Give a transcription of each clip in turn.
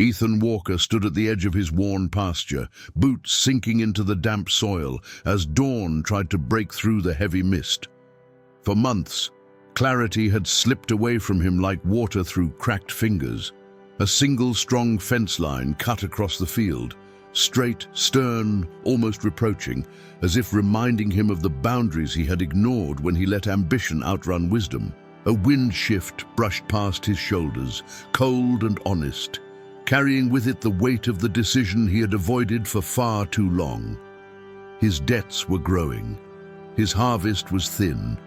Ethan Walker stood at the edge of his worn pasture, boots sinking into the damp soil as dawn tried to break through the heavy mist. For months, clarity had slipped away from him like water through cracked fingers. A single strong fence line cut across the field, straight, stern, almost reproaching, as if reminding him of the boundaries he had ignored when he let ambition outrun wisdom. A wind shift brushed past his shoulders, cold and honest, carrying with it the weight of the decision he had avoided for far too long. His debts were growing, his harvest was thin,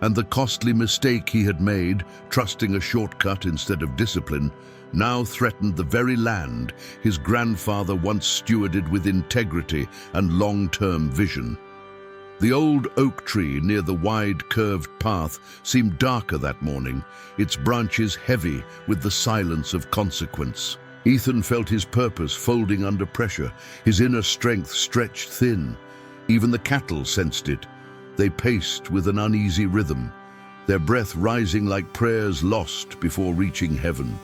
and the costly mistake he had made, trusting a shortcut instead of discipline, now threatened the very land his grandfather once stewarded with integrity and long-term vision. The old oak tree near the wide, curved path seemed darker that morning, its branches heavy with the silence of consequence. Ethan felt his purpose folding under pressure, his inner strength stretched thin. Even the cattle sensed it. They paced with an uneasy rhythm, their breath rising like prayers lost before reaching heaven.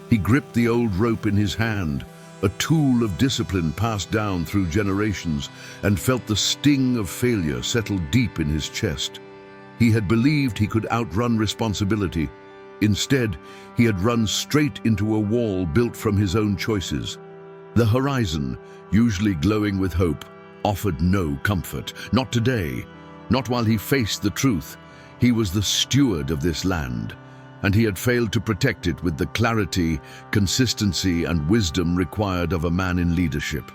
He gripped the old rope in his hand, a tool of discipline passed down through generations, and felt the sting of failure settle deep in his chest. He had believed he could outrun responsibility. Instead, he had run straight into a wall built from his own choices. The horizon, usually glowing with hope, offered no comfort. Not today, not while he faced the truth. He was the steward of this land, and he had failed to protect it with the clarity, consistency, and wisdom required of a man in leadership.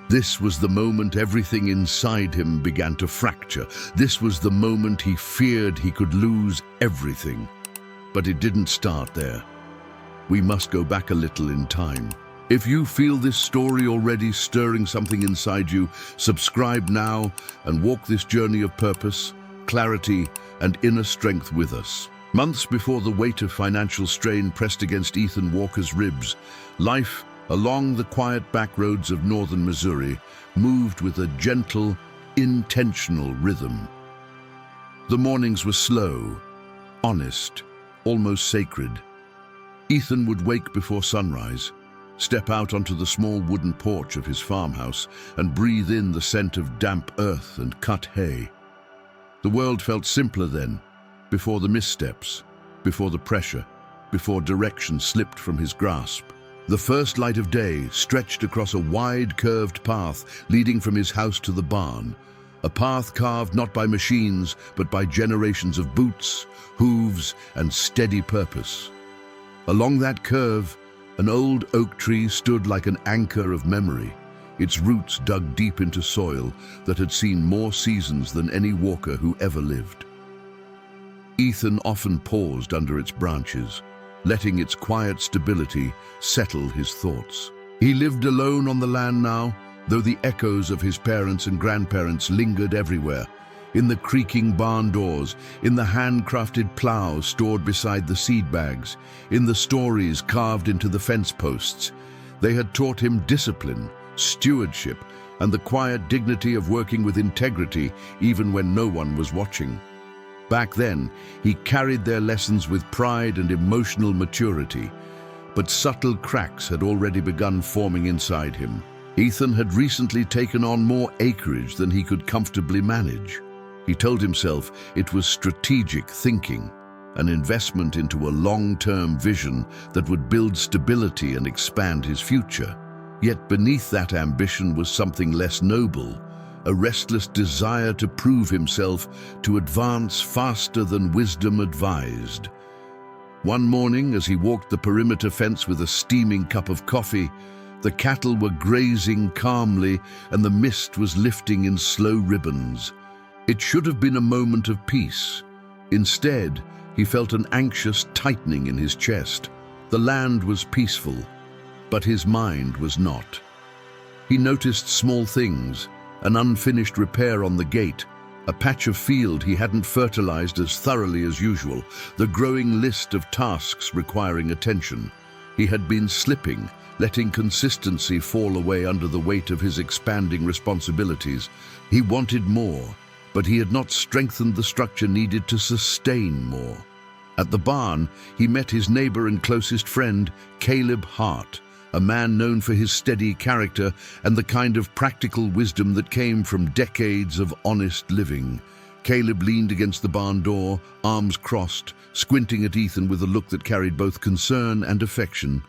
This was the moment everything inside him began to fracture. This was the moment he feared he could lose everything. But it didn't start there. We must go back a little in time. If you feel this story already stirring something inside you, subscribe now and walk this journey of purpose, clarity, and inner strength with us. Months before the weight of financial strain pressed against Ethan Walker's ribs, life along the quiet back roads of northern Missouri moved with a gentle, intentional rhythm. The mornings were slow, honest, almost sacred. Ethan would wake before sunrise, step out onto the small wooden porch of his farmhouse, and breathe in the scent of damp earth and cut hay. The world felt simpler then, before the missteps, before the pressure, before direction slipped from his grasp. The first light of day stretched across a wide, curved path leading from his house to the barn, a path carved not by machines, but by generations of boots, hooves, and steady purpose. Along that curve, an old oak tree stood like an anchor of memory, its roots dug deep into soil that had seen more seasons than any walker who ever lived. Ethan often paused under its branches, letting its quiet stability settle his thoughts. He lived alone on the land now, though the echoes of his parents and grandparents lingered everywhere, in the creaking barn doors, in the handcrafted plows stored beside the seed bags, in the stories carved into the fence posts. They had taught him discipline, stewardship, and the quiet dignity of working with integrity even when no one was watching. Back then, he carried their lessons with pride and emotional maturity, but subtle cracks had already begun forming inside him. Ethan had recently taken on more acreage than he could comfortably manage. He told himself it was strategic thinking, an investment into a long-term vision that would build stability and expand his future. Yet beneath that ambition was something less noble, a restless desire to prove himself, to advance faster than wisdom advised. One morning, as he walked the perimeter fence with a steaming cup of coffee, the cattle were grazing calmly and the mist was lifting in slow ribbons. It should have been a moment of peace. Instead, he felt an anxious tightening in his chest. The land was peaceful, but his mind was not. He noticed small things, an unfinished repair on the gate, a patch of field he hadn't fertilized as thoroughly as usual, the growing list of tasks requiring attention. He had been slipping, letting consistency fall away under the weight of his expanding responsibilities. He wanted more, but he had not strengthened the structure needed to sustain more. At the barn, he met his neighbor and closest friend, Caleb Hart, a man known for his steady character and the kind of practical wisdom that came from decades of honest living. Caleb leaned against the barn door, arms crossed, squinting at Ethan with a look that carried both concern and affection.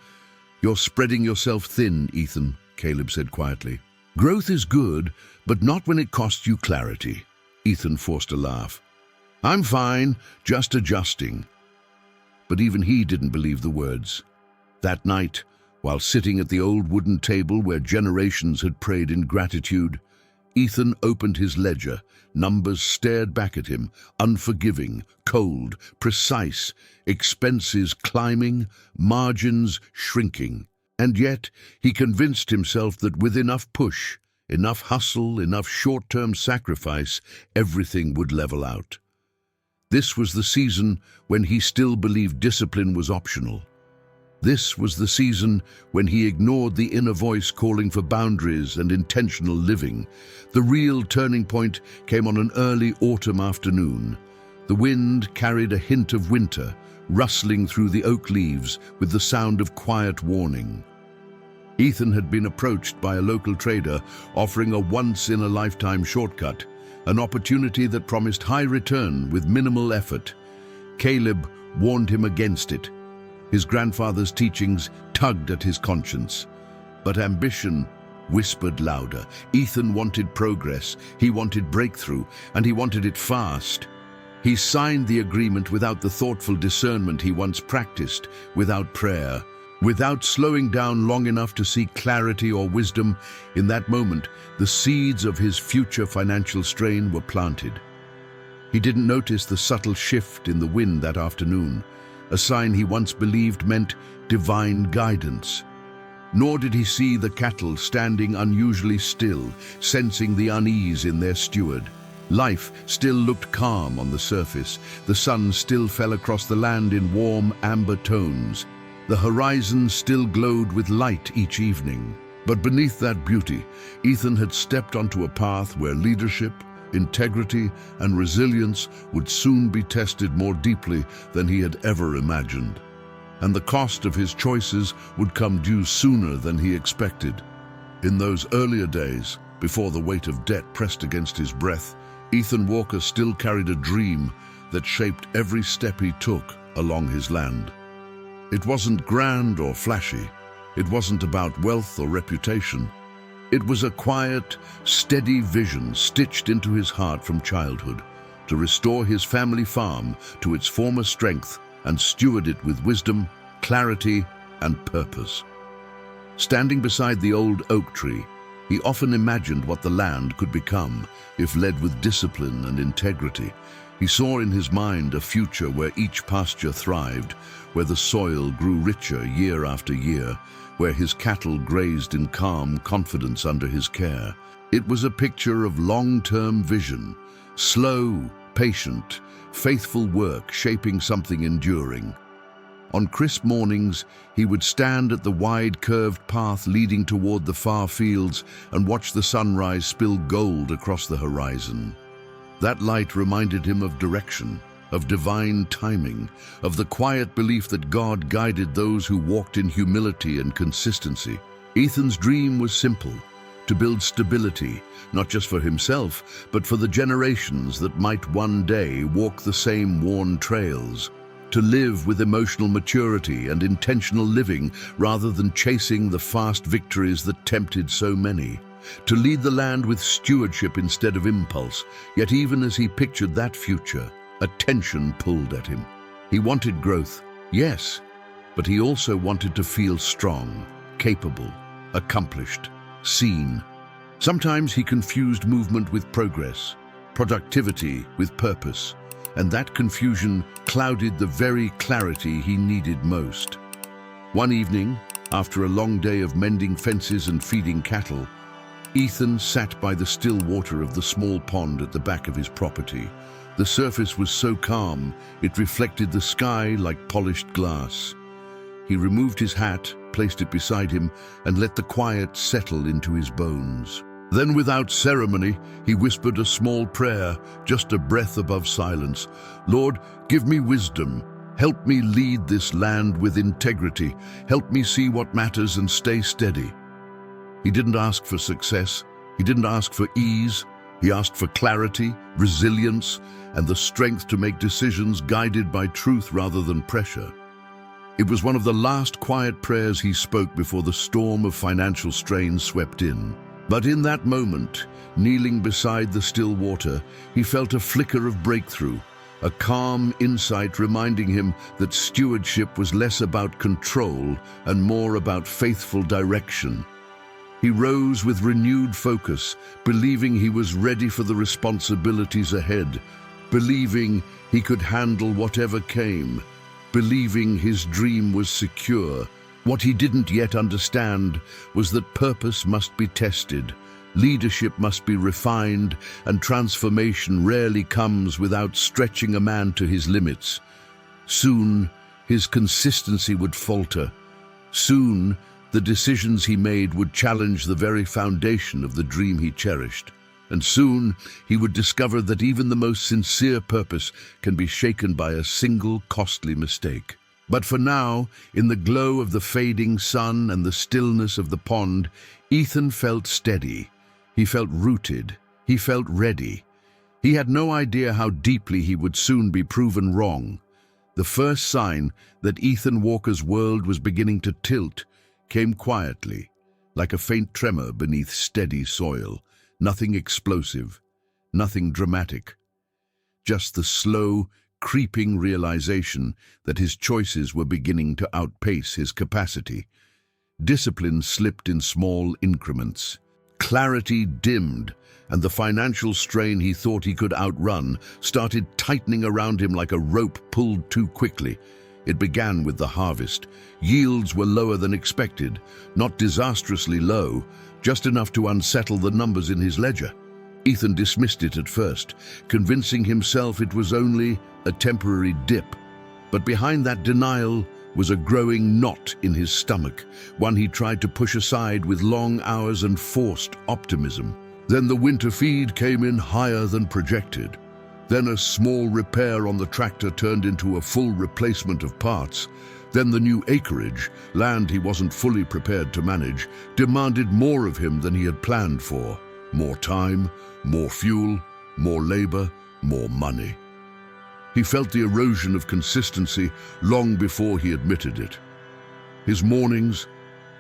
"You're spreading yourself thin, Ethan," Caleb said quietly. "Growth is good, but not when it costs you clarity." Ethan forced a laugh. "I'm fine, just adjusting." But even he didn't believe the words. That night, while sitting at the old wooden table where generations had prayed in gratitude, Ethan opened his ledger. Numbers stared back at him, unforgiving, cold, precise, expenses climbing, margins shrinking. And yet, he convinced himself that with enough push, enough hustle, enough short-term sacrifice, everything would level out. This was the season when he still believed discipline was optional. This was the season when he ignored the inner voice calling for boundaries and intentional living. The real turning point came on an early autumn afternoon. The wind carried a hint of winter, rustling through the oak leaves with the sound of quiet warning. Ethan had been approached by a local trader offering a once-in-a-lifetime shortcut, an opportunity that promised high return with minimal effort. Caleb warned him against it. His grandfather's teachings tugged at his conscience. But ambition whispered louder. Ethan wanted progress, he wanted breakthrough, and he wanted it fast. He signed the agreement without the thoughtful discernment he once practiced, without prayer, without slowing down long enough to seek clarity or wisdom. In that moment, the seeds of his future financial strain were planted. He didn't notice the subtle shift in the wind that afternoon, a sign he once believed meant divine guidance. Nor did he see the cattle standing unusually still, sensing the unease in their steward. Life still looked calm on the surface. The sun still fell across the land in warm amber tones. The horizon still glowed with light each evening. But beneath that beauty, Ethan had stepped onto a path where leadership, integrity, and resilience would soon be tested more deeply than he had ever imagined. And the cost of his choices would come due sooner than he expected. In those earlier days, before the weight of debt pressed against his breath, Ethan Walker still carried a dream that shaped every step he took along his land. It wasn't grand or flashy. It wasn't about wealth or reputation. It was a quiet, steady vision stitched into his heart from childhood, to restore his family farm to its former strength and steward it with wisdom, clarity, and purpose. Standing beside the old oak tree, he often imagined what the land could become if led with discipline and integrity. He saw in his mind a future where each pasture thrived, where the soil grew richer year after year, where his cattle grazed in calm confidence under his care. It was a picture of long-term vision, slow, patient, faithful work shaping something enduring. On crisp mornings, he would stand at the wide curved path leading toward the far fields and watch the sunrise spill gold across the horizon. That light reminded him of direction, of divine timing, of the quiet belief that God guided those who walked in humility and consistency. Ethan's dream was simple: to build stability, not just for himself, but for the generations that might one day walk the same worn trails. To live with emotional maturity and intentional living rather than chasing the fast victories that tempted so many. To lead the land with stewardship instead of impulse. Yet even as he pictured that future, a tension pulled at him. He wanted growth, yes, but he also wanted to feel strong, capable, accomplished, seen. Sometimes he confused movement with progress, productivity with purpose, and that confusion clouded the very clarity he needed most. One evening, after a long day of mending fences and feeding cattle, Ethan sat by the still water of the small pond at the back of his property. The surface was so calm, it reflected the sky like polished glass. He removed his hat, placed it beside him, and let the quiet settle into his bones. Then, without ceremony, he whispered a small prayer, just a breath above silence. "Lord, give me wisdom. Help me lead this land with integrity. Help me see what matters and stay steady. He didn't ask for success. He didn't ask for ease. He asked for clarity, resilience, and the strength to make decisions guided by truth rather than pressure. It was one of the last quiet prayers he spoke before the storm of financial strain swept in. But in that moment, kneeling beside the still water, he felt a flicker of breakthrough, a calm insight reminding him that stewardship was less about control and more about faithful direction. He rose with renewed focus, believing he was ready for the responsibilities ahead, believing he could handle whatever came, believing his dream was secure. What he didn't yet understand was that purpose must be tested, leadership must be refined, and transformation rarely comes without stretching a man to his limits. Soon, his consistency would falter. Soon, the decisions he made would challenge the very foundation of the dream he cherished. And soon, he would discover that even the most sincere purpose can be shaken by a single costly mistake. But for now, in the glow of the fading sun and the stillness of the pond, Ethan felt steady. He felt rooted. He felt ready. He had no idea how deeply he would soon be proven wrong. The first sign that Ethan Walker's world was beginning to tilt came quietly, like a faint tremor beneath steady soil. Nothing explosive, nothing dramatic. Just the slow, creeping realization that his choices were beginning to outpace his capacity. Discipline slipped in small increments. Clarity dimmed, and the financial strain he thought he could outrun started tightening around him like a rope pulled too quickly. It began with the harvest. Yields were lower than expected, not disastrously low, just enough to unsettle the numbers in his ledger. Ethan dismissed it at first, convincing himself it was only a temporary dip. But behind that denial was a growing knot in his stomach, one he tried to push aside with long hours and forced optimism. Then the winter feed came in higher than projected. Then a small repair on the tractor turned into a full replacement of parts. Then the new acreage, land he wasn't fully prepared to manage, demanded more of him than he had planned for. More time, more fuel, more labor, more money. He felt the erosion of consistency long before he admitted it. His mornings,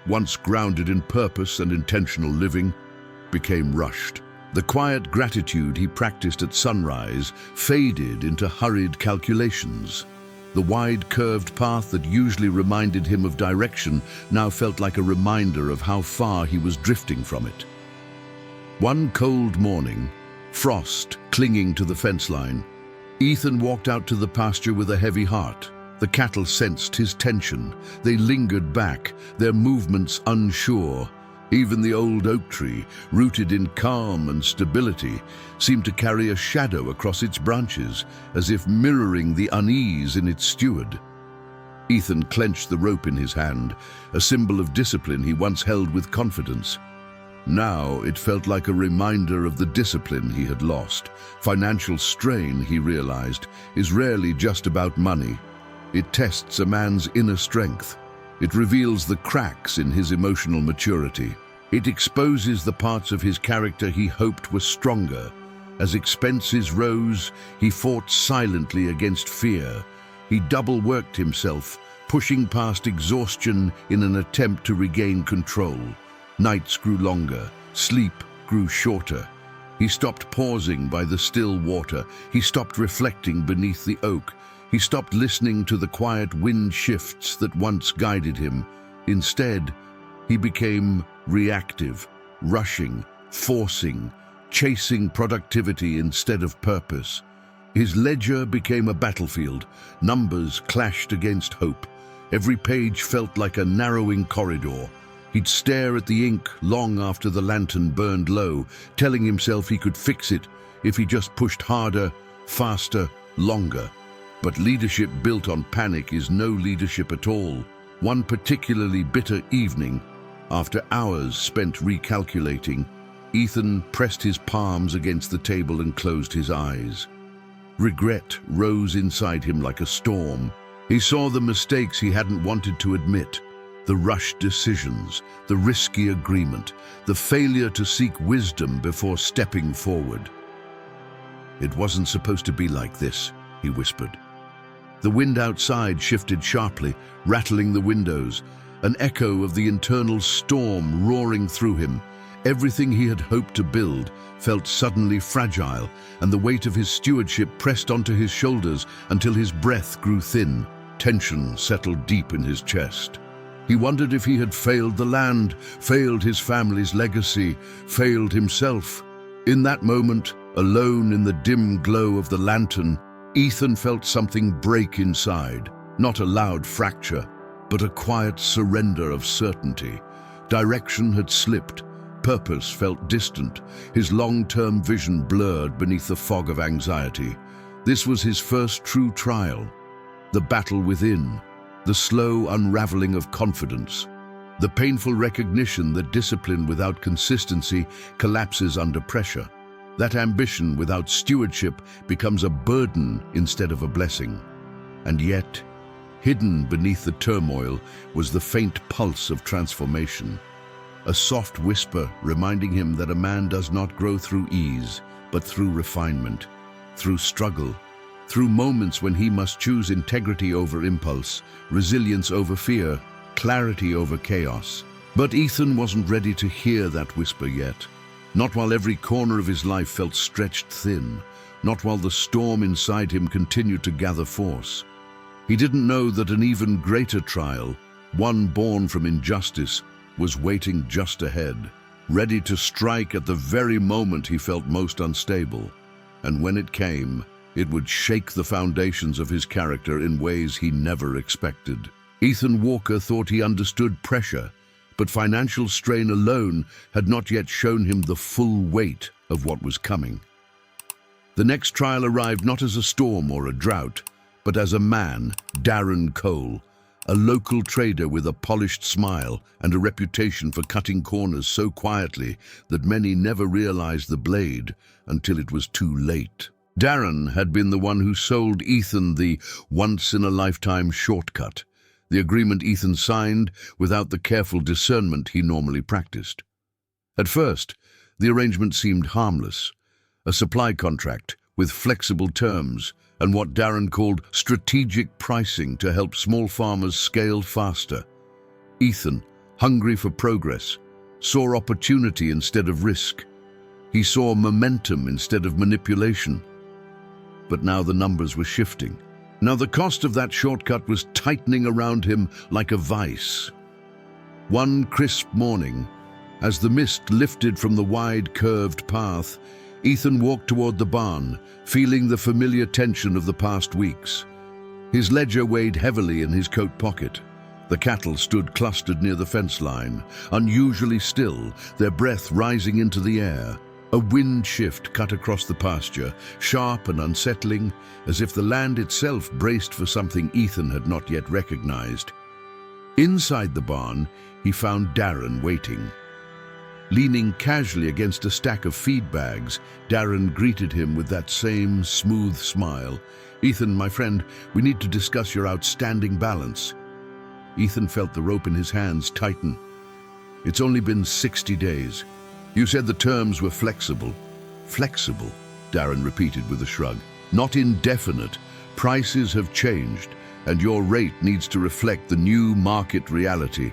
once grounded in purpose and intentional living, became rushed. The quiet gratitude he practiced at sunrise faded into hurried calculations. The wide, curved path that usually reminded him of direction now felt like a reminder of how far he was drifting from it. One cold morning, frost clinging to the fence line, Ethan walked out to the pasture with a heavy heart. The cattle sensed his tension. They lingered back, their movements unsure. Even the old oak tree, rooted in calm and stability, seemed to carry a shadow across its branches, as if mirroring the unease in its steward. Ethan clenched the rope in his hand, a symbol of discipline he once held with confidence. Now it felt like a reminder of the discipline he had lost. Financial strain, he realized, is rarely just about money. It tests a man's inner strength. It reveals the cracks in his emotional maturity. It exposes the parts of his character he hoped were stronger. As expenses rose, he fought silently against fear. He double-worked himself, pushing past exhaustion in an attempt to regain control. Nights grew longer, sleep grew shorter. He stopped pausing by the still water. He stopped reflecting beneath the oak. He stopped listening to the quiet wind shifts that once guided him. Instead, he became reactive, rushing, forcing, chasing productivity instead of purpose. His ledger became a battlefield. Numbers clashed against hope. Every page felt like a narrowing corridor. He'd stare at the ink long after the lantern burned low, telling himself he could fix it if he just pushed harder, faster, longer. But leadership built on panic is no leadership at all. One particularly bitter evening, after hours spent recalculating, Ethan pressed his palms against the table and closed his eyes. Regret rose inside him like a storm. He saw the mistakes he hadn't wanted to admit, the rushed decisions, the risky agreement, the failure to seek wisdom before stepping forward. "It wasn't supposed to be like this," he whispered. The wind outside shifted sharply, rattling the windows, an echo of the internal storm roaring through him. Everything he had hoped to build felt suddenly fragile, and the weight of his stewardship pressed onto his shoulders until his breath grew thin. Tension settled deep in his chest. He wondered if he had failed the land, failed his family's legacy, failed himself. In that moment, alone in the dim glow of the lantern, Ethan felt something break inside, not a loud fracture, but a quiet surrender of certainty. Direction had slipped. Purpose felt distant, his long-term vision blurred beneath the fog of anxiety. This was his first true trial. The battle within, the slow unraveling of confidence, the painful recognition that discipline without consistency collapses under pressure, that ambition without stewardship becomes a burden instead of a blessing. And yet, hidden beneath the turmoil was the faint pulse of transformation. A soft whisper reminding him that a man does not grow through ease, but through refinement, through struggle, through moments when he must choose integrity over impulse, resilience over fear, clarity over chaos. But Ethan wasn't ready to hear that whisper yet. Not while every corner of his life felt stretched thin, not while the storm inside him continued to gather force. He didn't know that an even greater trial, one born from injustice, was waiting just ahead, ready to strike at the very moment he felt most unstable. And when it came, it would shake the foundations of his character in ways he never expected. Ethan Walker thought he understood pressure, but financial strain alone had not yet shown him the full weight of what was coming. The next trial arrived not as a storm or a drought, but as a man, Darren Cole, a local trader with a polished smile and a reputation for cutting corners so quietly that many never realized the blade until it was too late. Darren had been the one who sold Ethan the once-in-a-lifetime shortcut, the agreement Ethan signed without the careful discernment he normally practiced. At first, the arrangement seemed harmless, a supply contract with flexible terms and what Darren called strategic pricing to help small farmers scale faster. Ethan, hungry for progress, saw opportunity instead of risk. He saw momentum instead of manipulation. But now the numbers were shifting. Now the cost of that shortcut was tightening around him like a vice. One crisp morning, as the mist lifted from the wide, curved path, Ethan walked toward the barn, feeling the familiar tension of the past weeks. His ledger weighed heavily in his coat pocket. The cattle stood clustered near the fence line, unusually still, their breath rising into the air. A wind shift cut across the pasture, sharp and unsettling, as if the land itself braced for something Ethan had not yet recognized. Inside the barn, he found Darren waiting. Leaning casually against a stack of feed bags, Darren greeted him with that same smooth smile. "Ethan, my friend, we need to discuss your outstanding balance." Ethan felt the rope in his hands tighten. "It's only been 60 days. You said the terms were flexible." "Flexible," Darren repeated with a shrug. "Not indefinite. Prices have changed, and your rate needs to reflect the new market reality."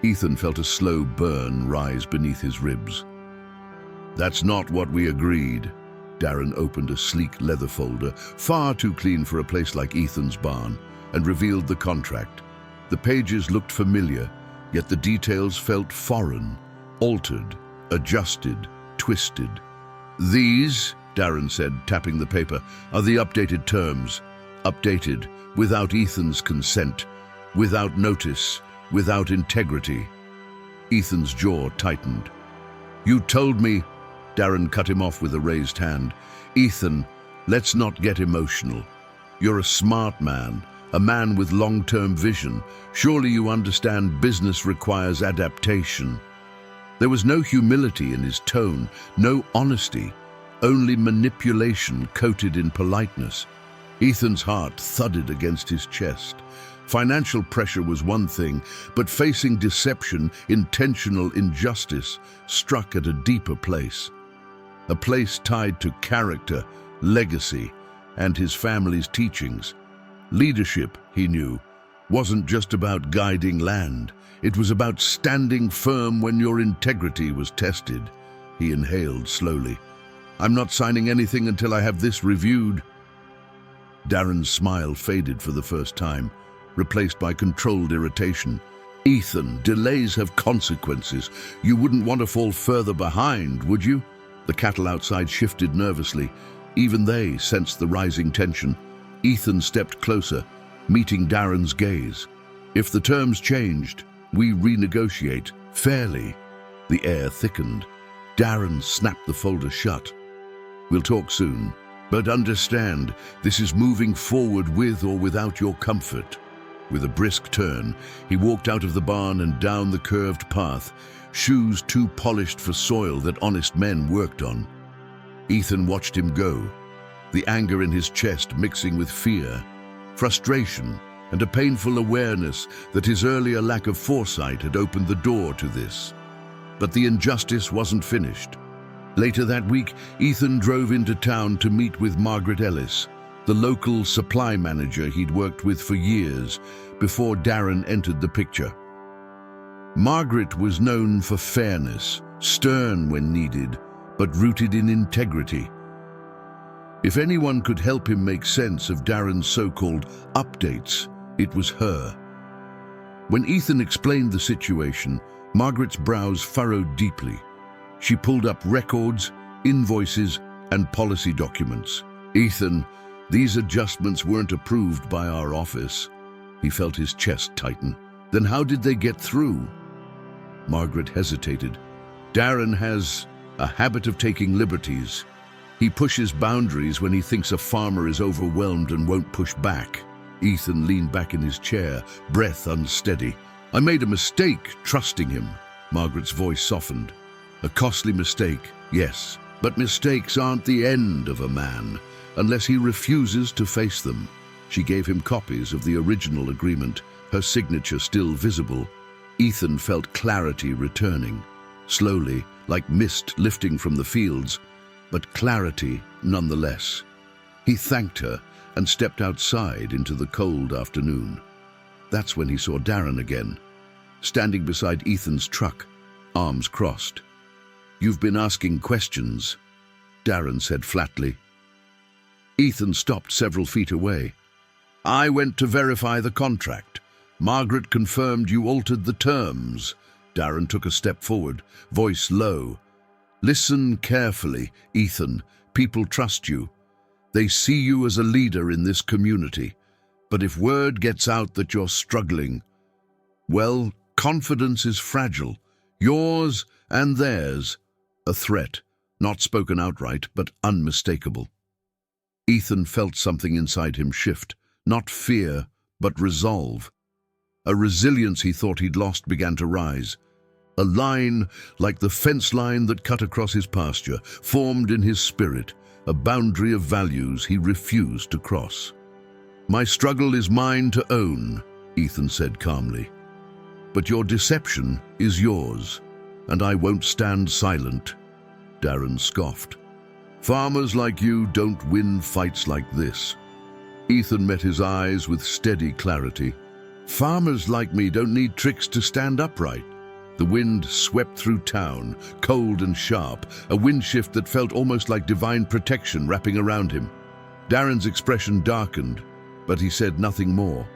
Ethan felt a slow burn rise beneath his ribs. "That's not what we agreed." Darren opened a sleek leather folder, far too clean for a place like Ethan's barn, and revealed the contract. The pages looked familiar, yet the details felt foreign, altered, adjusted, twisted. "These," Darren said, tapping the paper, "are the updated terms. Updated, without Ethan's consent, without notice, without integrity." Ethan's jaw tightened. "You told me," Darren cut him off with a raised hand. "Ethan, let's not get emotional. You're a smart man, a man with long-term vision. Surely you understand business requires adaptation." There was no humility in his tone, no honesty, only manipulation coated in politeness. Ethan's heart thudded against his chest. Financial pressure was one thing, but facing deception, intentional injustice, struck at a deeper place. A place tied to character, legacy, and his family's teachings. Leadership, he knew, wasn't just about guiding land. It was about standing firm when your integrity was tested. He inhaled slowly. "I'm not signing anything until I have this reviewed." Darren's smile faded for the first time, replaced by controlled irritation. "Ethan, delays have consequences. You wouldn't want to fall further behind, would you?" The cattle outside shifted nervously. Even they sensed the rising tension. Ethan stepped closer, meeting Darren's gaze. "If the terms changed, we renegotiate fairly." The air thickened. Darren snapped the folder shut. "We'll talk soon, but understand, this is moving forward with or without your comfort." With a brisk turn, he walked out of the barn and down the curved path, shoes too polished for soil that honest men worked on. Ethan watched him go, the anger in his chest mixing with fear, frustration, and a painful awareness that his earlier lack of foresight had opened the door to this. But the injustice wasn't finished. Later that week, Ethan drove into town to meet with Margaret Ellis, the local supply manager he'd worked with for years before Darren entered the picture. Margaret was known for fairness, stern when needed, but rooted in integrity. If anyone could help him make sense of Darren's so-called updates, it was her. When Ethan explained the situation, Margaret's brows furrowed deeply. She pulled up records, invoices, and policy documents. "Ethan, these adjustments weren't approved by our office." He felt his chest tighten. "Then how did they get through?" Margaret hesitated. "Darren has a habit of taking liberties. He pushes boundaries when he thinks a farmer is overwhelmed and won't push back." Ethan leaned back in his chair, breath unsteady. "I made a mistake trusting him." Margaret's voice softened. "A costly mistake, yes, but mistakes aren't the end of a man, unless he refuses to face them." She gave him copies of the original agreement, her signature still visible. Ethan felt clarity returning, slowly, like mist lifting from the fields, but clarity nonetheless. He thanked her and stepped outside into the cold afternoon. That's when he saw Darren again, standing beside Ethan's truck, arms crossed. "You've been asking questions," Darren said flatly. Ethan stopped several feet away. "I went to verify the contract. Margaret confirmed you altered the terms." Darren took a step forward, voice low. "Listen carefully, Ethan. People trust you. They see you as a leader in this community. But if word gets out that you're struggling, well, confidence is fragile. Yours and theirs. A threat, not spoken outright, but unmistakable." Ethan felt something inside him shift, not fear, but resolve. A resilience he thought he'd lost began to rise. A line, like the fence line that cut across his pasture, formed in his spirit, a boundary of values he refused to cross. "My struggle is mine to own," Ethan said calmly. "But your deception is yours, and I won't stand silent." Darren scoffed. "Farmers like you don't win fights like this." Ethan met his eyes with steady clarity. "Farmers like me don't need tricks to stand upright." The wind swept through town, cold and sharp, a wind shift that felt almost like divine protection wrapping around him. Darren's expression darkened, but he said nothing more.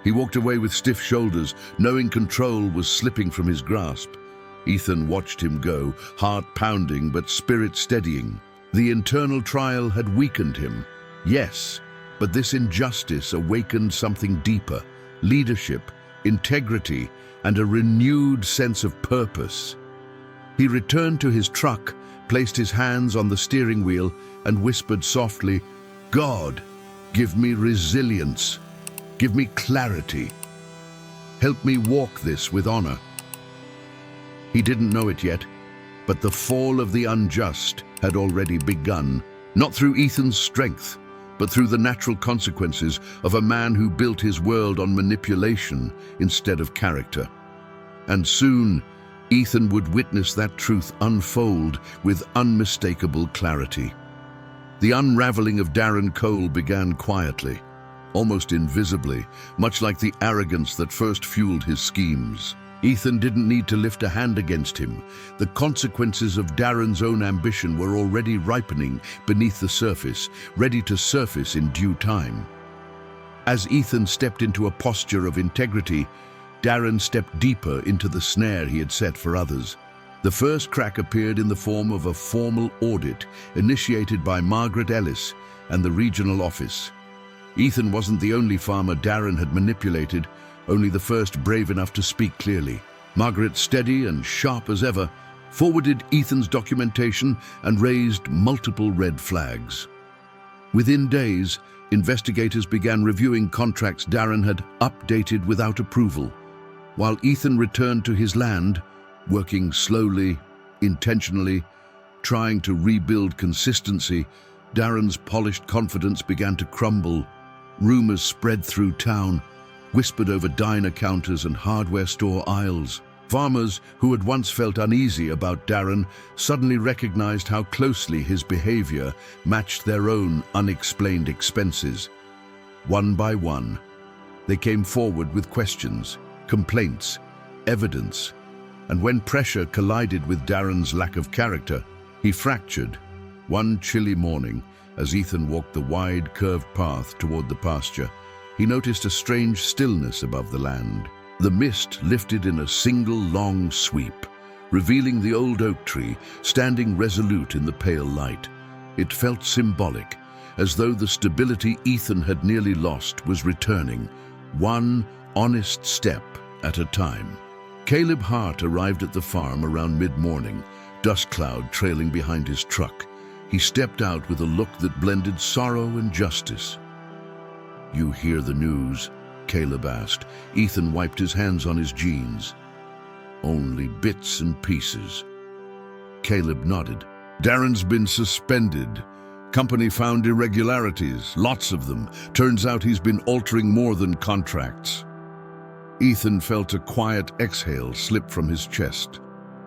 He walked away with stiff shoulders, knowing control was slipping from his grasp. Ethan watched him go, heart pounding but spirit steadying. The internal trial had weakened him, yes, but this injustice awakened something deeper: leadership, integrity, and a renewed sense of purpose. He returned to his truck, placed his hands on the steering wheel, and whispered softly, "God, give me resilience. Give me clarity. Help me walk this with honor." He didn't know it yet, but the fall of the unjust had already begun, not through Ethan's strength, but through the natural consequences of a man who built his world on manipulation instead of character. And soon, Ethan would witness that truth unfold with unmistakable clarity. The unraveling of Darren Cole began quietly, almost invisibly, much like the arrogance that first fueled his schemes. Ethan didn't need to lift a hand against him. The consequences of Darren's own ambition were already ripening beneath the surface, ready to surface in due time. As Ethan stepped into a posture of integrity, Darren stepped deeper into the snare he had set for others. The first crack appeared in the form of a formal audit initiated by Margaret Ellis and the regional office. Ethan wasn't the only farmer Darren had manipulated, only the first brave enough to speak clearly. Margaret, steady and sharp as ever, forwarded Ethan's documentation and raised multiple red flags. Within days, investigators began reviewing contracts Darren had updated without approval, while Ethan returned to his land, working slowly, intentionally, trying to rebuild consistency. Darren's polished confidence began to crumble. Rumors spread through town, whispered over diner counters and hardware store aisles. Farmers who had once felt uneasy about Darren suddenly recognized how closely his behavior matched their own unexplained expenses. One by one, they came forward with questions, complaints, evidence, and when pressure collided with Darren's lack of character, he fractured. One chilly morning, as Ethan walked the wide, curved path toward the pasture, he noticed a strange stillness above the land. The mist lifted in a single long sweep, revealing the old oak tree standing resolute in the pale light. It felt symbolic, as though the stability Ethan had nearly lost was returning, one honest step at a time. Caleb Hart arrived at the farm around mid-morning, dust cloud trailing behind his truck. He stepped out with a look that blended sorrow and justice. "You hear the news?" Caleb asked. Ethan wiped his hands on his jeans. "Only bits and pieces." Caleb nodded. "Darren's been suspended. Company found irregularities, lots of them. Turns out he's been altering more than contracts." Ethan felt a quiet exhale slip from his chest.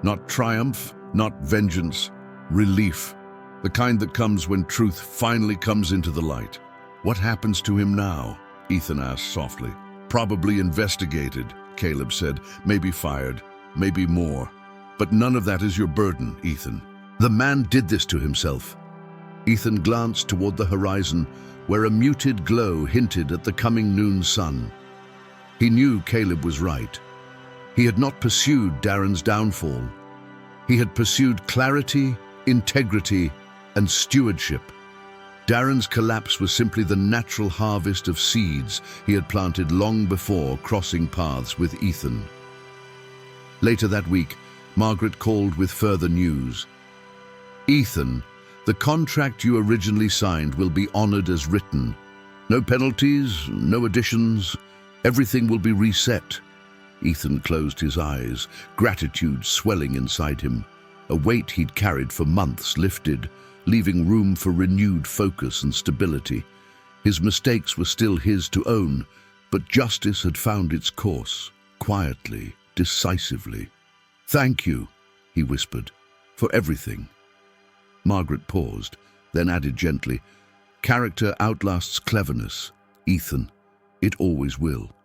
Not triumph, not vengeance, relief. The kind that comes when truth finally comes into the light. "What happens to him now?" Ethan asked softly. "Probably investigated," Caleb said. "Maybe fired, maybe more. But none of that is your burden, Ethan. The man did this to himself." Ethan glanced toward the horizon, where a muted glow hinted at the coming noon sun. He knew Caleb was right. He had not pursued Darren's downfall. He had pursued clarity, integrity, and stewardship. Darren's collapse was simply the natural harvest of seeds he had planted long before crossing paths with Ethan. Later that week, Margaret called with further news. "Ethan, the contract you originally signed will be honored as written. No penalties, no additions. Everything will be reset." Ethan closed his eyes, gratitude swelling inside him. A weight he'd carried for months lifted, leaving room for renewed focus and stability. His mistakes were still his to own, but justice had found its course, quietly, decisively. "Thank you," he whispered, "for everything." Margaret paused, then added gently, "Character outlasts cleverness, Ethan. It always will."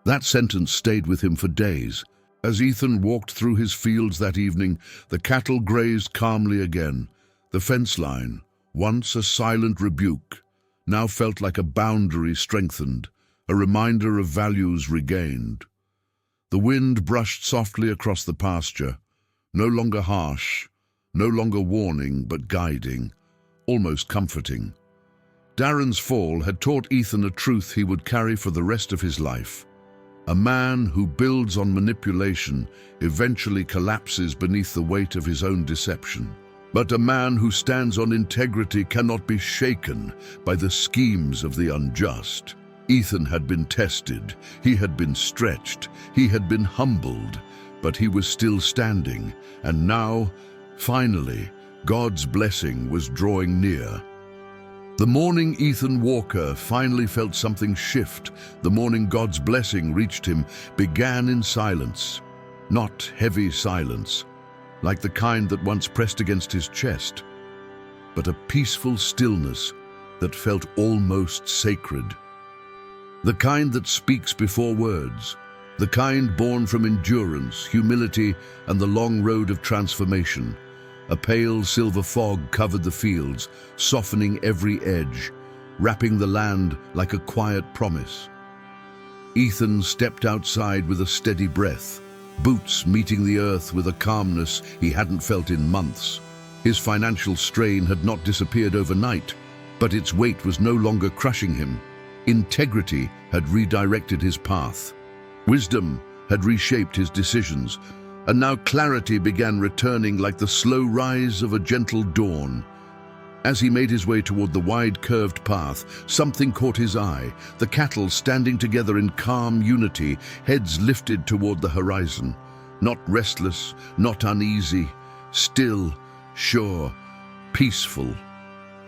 That sentence stayed with him for days. As Ethan walked through his fields that evening, the cattle grazed calmly again. The fence line, once a silent rebuke, now felt like a boundary strengthened, a reminder of values regained. The wind brushed softly across the pasture, no longer harsh, no longer warning but guiding, almost comforting. Darren's fall had taught Ethan a truth he would carry for the rest of his life. A man who builds on manipulation eventually collapses beneath the weight of his own deception. But a man who stands on integrity cannot be shaken by the schemes of the unjust. Ethan had been tested, he had been stretched, he had been humbled, but he was still standing, and now, finally, God's blessing was drawing near. The morning Ethan Walker finally felt something shift. The morning God's blessing reached him began in silence. Not heavy silence, like the kind that once pressed against his chest, but a peaceful stillness that felt almost sacred. The kind that speaks before words, the kind born from endurance, humility, and the long road of transformation. A pale silver fog covered the fields, softening every edge, wrapping the land like a quiet promise. Ethan stepped outside with a steady breath, boots meeting the earth with a calmness he hadn't felt in months. His financial strain had not disappeared overnight, but its weight was no longer crushing him. Integrity had redirected his path. Wisdom had reshaped his decisions, and now clarity began returning like the slow rise of a gentle dawn. As he made his way toward the wide curved path, something caught his eye. The cattle standing together in calm unity, heads lifted toward the horizon. Not restless, not uneasy, still, sure, peaceful.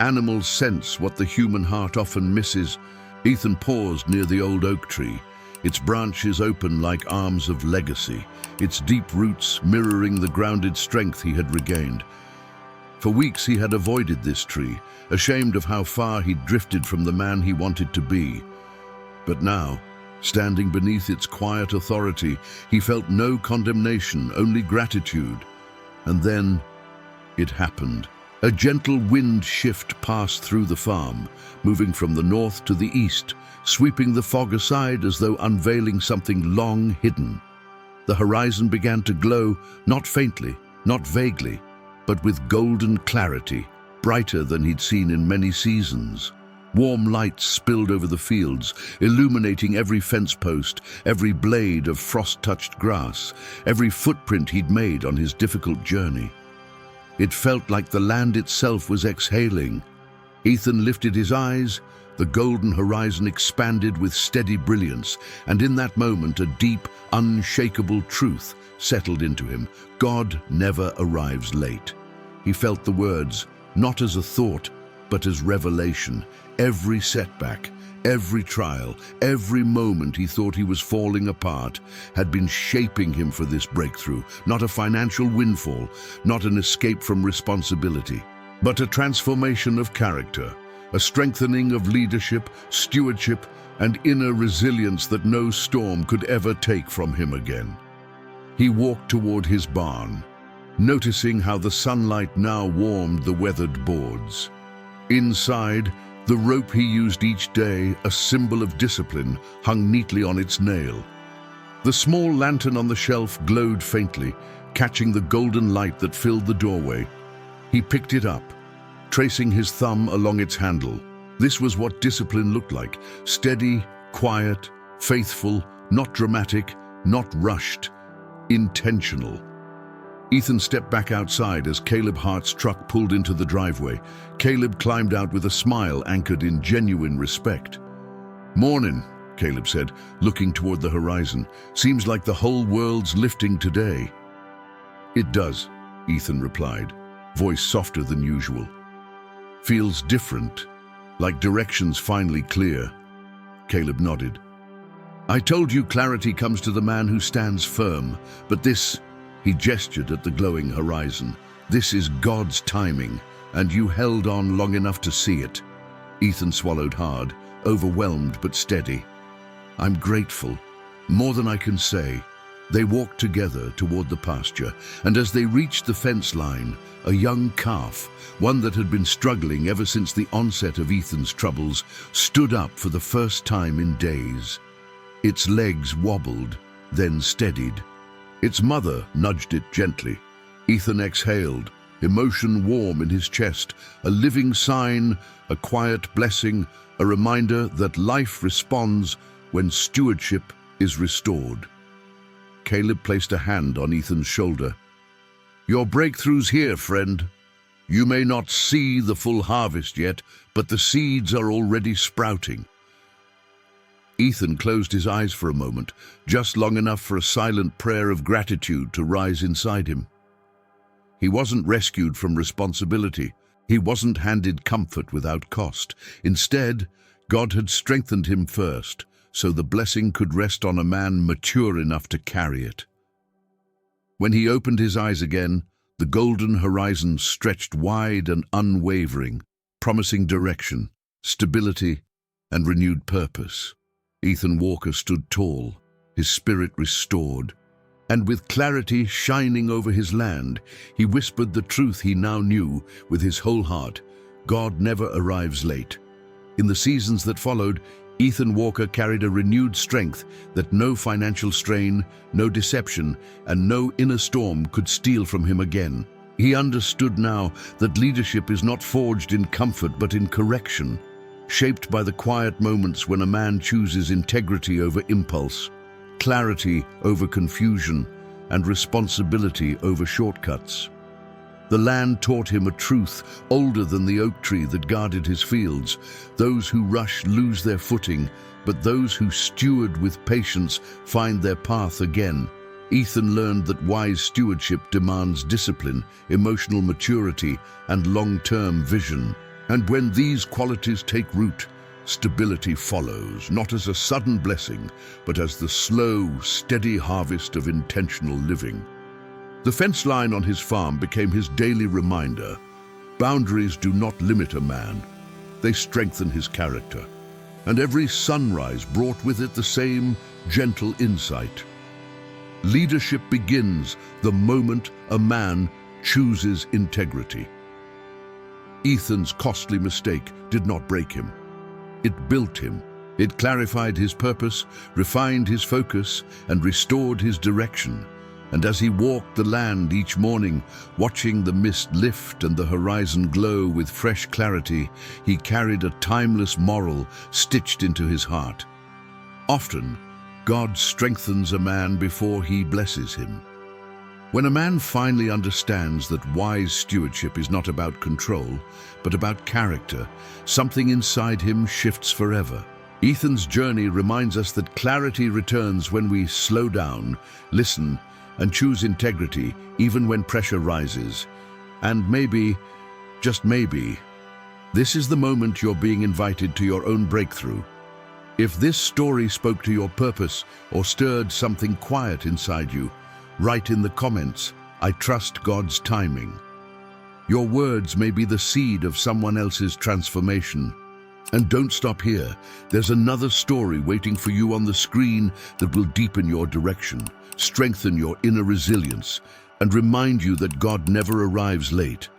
Animals sense what the human heart often misses. Ethan paused near the old oak tree, its branches open like arms of legacy, its deep roots mirroring the grounded strength he had regained. For weeks he had avoided this tree, ashamed of how far he'd drifted from the man he wanted to be. But now, standing beneath its quiet authority, he felt no condemnation, only gratitude. And then it happened. A gentle wind shift passed through the farm, moving from the north to the east, sweeping the fog aside as though unveiling something long hidden. The horizon began to glow, not faintly, not vaguely, but with golden clarity, brighter than he'd seen in many seasons. Warm lights spilled over the fields, illuminating every fence post, every blade of frost-touched grass, every footprint he'd made on his difficult journey. It felt like the land itself was exhaling. Ethan lifted his eyes, the golden horizon expanded with steady brilliance, and in that moment a deep, unshakable truth settled into him. God never arrives late. He felt the words, not as a thought, but as revelation. Every setback, every trial, every moment he thought he was falling apart had been shaping him for this breakthrough. Not a financial windfall, not an escape from responsibility, but a transformation of character, a strengthening of leadership, stewardship, and inner resilience that no storm could ever take from him again. He walked toward his barn, noticing how the sunlight now warmed the weathered boards. Inside, the rope he used each day, a symbol of discipline, hung neatly on its nail. The small lantern on the shelf glowed faintly, catching the golden light that filled the doorway. He picked it up, tracing his thumb along its handle. This was what discipline looked like: steady, quiet, faithful, not dramatic, not rushed, intentional. Ethan stepped back outside as Caleb Hart's truck pulled into the driveway. Caleb climbed out with a smile anchored in genuine respect. "Morning," Caleb said, looking toward the horizon. "Seems like the whole world's lifting today." "It does," Ethan replied, voice softer than usual. "Feels different, like direction's finally clear." Caleb nodded. "I told you clarity comes to the man who stands firm, but this..." He gestured at the glowing horizon. "This is God's timing, and you held on long enough to see it." Ethan swallowed hard, overwhelmed but steady. "I'm grateful, more than I can say." They walked together toward the pasture, and as they reached the fence line, a young calf, one that had been struggling ever since the onset of Ethan's troubles, stood up for the first time in days. Its legs wobbled, then steadied. Its mother nudged it gently. Ethan exhaled, emotion warm in his chest, a living sign, a quiet blessing, a reminder that life responds when stewardship is restored. Caleb placed a hand on Ethan's shoulder. "Your breakthrough's here, friend. You may not see the full harvest yet, but the seeds are already sprouting." Ethan closed his eyes for a moment, just long enough for a silent prayer of gratitude to rise inside him. He wasn't rescued from responsibility. He wasn't handed comfort without cost. Instead, God had strengthened him first, so the blessing could rest on a man mature enough to carry it. When he opened his eyes again, the golden horizon stretched wide and unwavering, promising direction, stability, and renewed purpose. Ethan Walker stood tall, his spirit restored, and with clarity shining over his land, he whispered the truth he now knew with his whole heart: God never arrives late. In the seasons that followed, Ethan Walker carried a renewed strength that no financial strain, no deception, and no inner storm could steal from him again. He understood now that leadership is not forged in comfort but in correction, shaped by the quiet moments when a man chooses integrity over impulse, clarity over confusion, and responsibility over shortcuts. The land taught him a truth older than the oak tree that guarded his fields. Those who rush lose their footing, but those who steward with patience find their path again. Ethan learned that wise stewardship demands discipline, emotional maturity, and long-term vision. And when these qualities take root, stability follows, not as a sudden blessing, but as the slow, steady harvest of intentional living. The fence line on his farm became his daily reminder. Boundaries do not limit a man, they strengthen his character. And every sunrise brought with it the same gentle insight. Leadership begins the moment a man chooses integrity. Ethan's costly mistake did not break him. It built him. It clarified his purpose, refined his focus, and restored his direction. And as he walked the land each morning, watching the mist lift and the horizon glow with fresh clarity, he carried a timeless moral stitched into his heart. Often, God strengthens a man before he blesses him. When a man finally understands that wise stewardship is not about control, but about character, something inside him shifts forever. Ethan's journey reminds us that clarity returns when we slow down, listen, and choose integrity even when pressure rises. And maybe, just maybe, this is the moment you're being invited to your own breakthrough. If this story spoke to your purpose or stirred something quiet inside you, write in the comments, "I trust God's timing." Your words may be the seed of someone else's transformation. And don't stop here. There's another story waiting for you on the screen that will deepen your direction, strengthen your inner resilience, and remind you that God never arrives late.